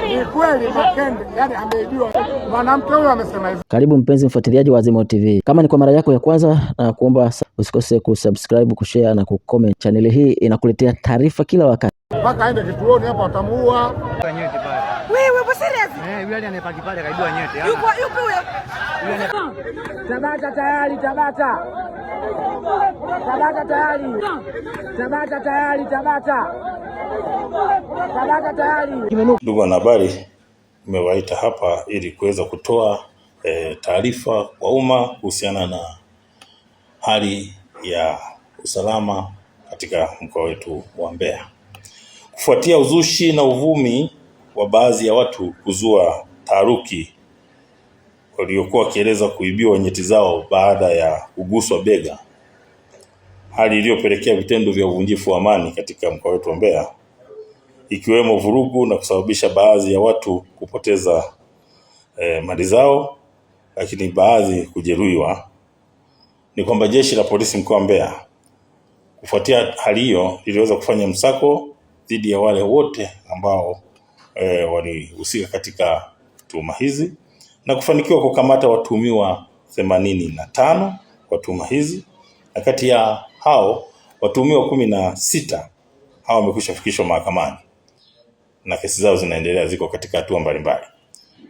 Ni kweli Makende yani ameibiwa. Mwanamke huyo amesema hivyo. Karibu mpenzi mfuatiliaji wa Azimio TV. Kama ni kwa mara yako ya kwanza, na kuomba usikose kusubscribe, kushare na kucomment. Channel hii inakuletea taarifa kila wakati. Mpaka aende kituoni hapa utamuua. Wewe upo serious? Yule anayepaki pale kaibua nyete. Yupo huyo. Tabata tayari, Tabata. Tabata tayari. Tabata tayari, Tabata. Tabata tayari. Ndugu wanahabari, nimewaita hapa ili kuweza kutoa taarifa kwa umma kuhusiana na hali ya usalama katika mkoa wetu wa Mbeya. Kufuatia uzushi na uvumi wa baadhi ya watu kuzua taharuki waliokuwa wakieleza kuibiwa nyeti zao baada ya kuguswa bega, hali iliyopelekea vitendo vya uvunjifu wa amani katika mkoa wetu wa Mbeya, ikiwemo vurugu na kusababisha baadhi ya watu kupoteza mali zao, lakini baadhi kujeruhiwa, ni kwamba jeshi la polisi mkoa wa Mbeya kufuatia hali hiyo liliweza kufanya msako dhidi ya wale wote ambao walihusika katika tuhuma hizi na kufanikiwa kukamata watuhumiwa 85 kwa tuhuma hizi, na kati ya hao watuhumiwa 16 hao wamekwisha fikishwa mahakamani na kesi zao zinaendelea, ziko katika hatua mbalimbali.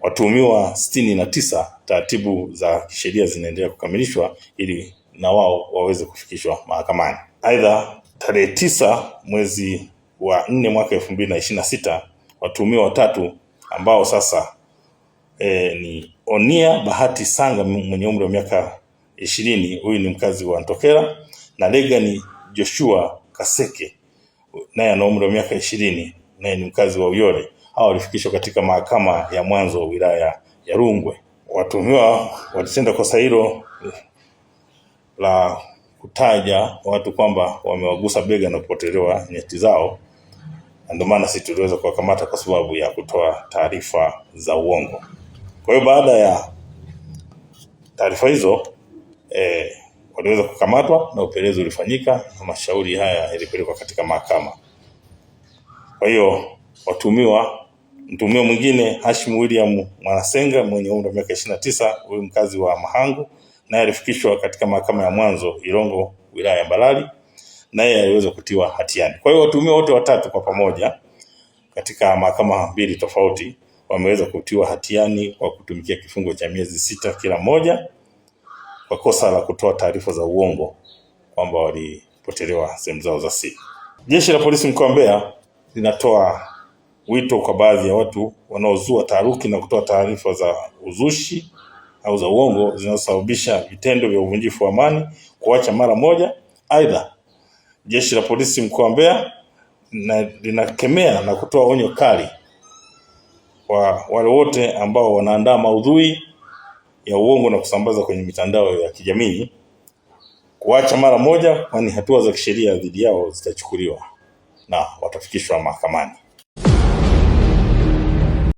Watuhumiwa 69 taratibu za kisheria zinaendelea kukamilishwa ili na wao waweze kufikishwa mahakamani. Aidha, tarehe 9 mwezi wa 4 mwaka 2026 watuhumiwa 3 ambao sasa ni Onia Bahati Sanga mwenye umri wa miaka 20, huyu ni mkazi wa Ntokera, na Legani Joshua Kaseke naye ana umri wa miaka 20, naye ni mkazi wa Uyole. Hao walifikishwa katika mahakama ya mwanzo wilaya ya Rungwe. Watuhumiwa walitenda kosa hilo la kutaja watu kwamba wamewagusa bega na kupotelewa nyeti zao, ndio maana sisi tuliweza kuwakamata kwa sababu ya kutoa taarifa za uongo. Kwa hiyo baada ya taarifa hizo waliweza kukamatwa na upelelezi ulifanyika na mashauri haya yalipelekwa katika mahakama. Kwa hiyo mtuhumiwa mwingine Hashim William Mwanasenga mwenye umri wa miaka 29, huyu mkazi wa Mahangu, naye alifikishwa katika mahakama ya mwanzo Irongo wilaya ya Mbalali, naye aliweza kutiwa hatiani. Kwa hiyo watuhumiwa wote watatu kwa pamoja katika mahakama mbili tofauti wameweza kutiwa hatiani kwa kutumikia kifungo cha miezi 6 kila mmoja kwa kosa la kutoa taarifa za uongo kwamba walipotelewa sehemu zao za siri. Jeshi la polisi mkoa wa Mbeya linatoa wito kwa baadhi ya watu wanaozua taharuki na kutoa taarifa za uzushi au za uongo zinazosababisha vitendo vya uvunjifu wa amani kuacha mara moja. Aidha, jeshi la polisi mkoa wa Mbeya linakemea na kutoa onyo kali kwa wale wote ambao wanaandaa maudhui ya uongo na kusambaza kwenye mitandao ya kijamii kuacha mara moja, kwani hatua za kisheria dhidi yao zitachukuliwa na watafikishwa mahakamani.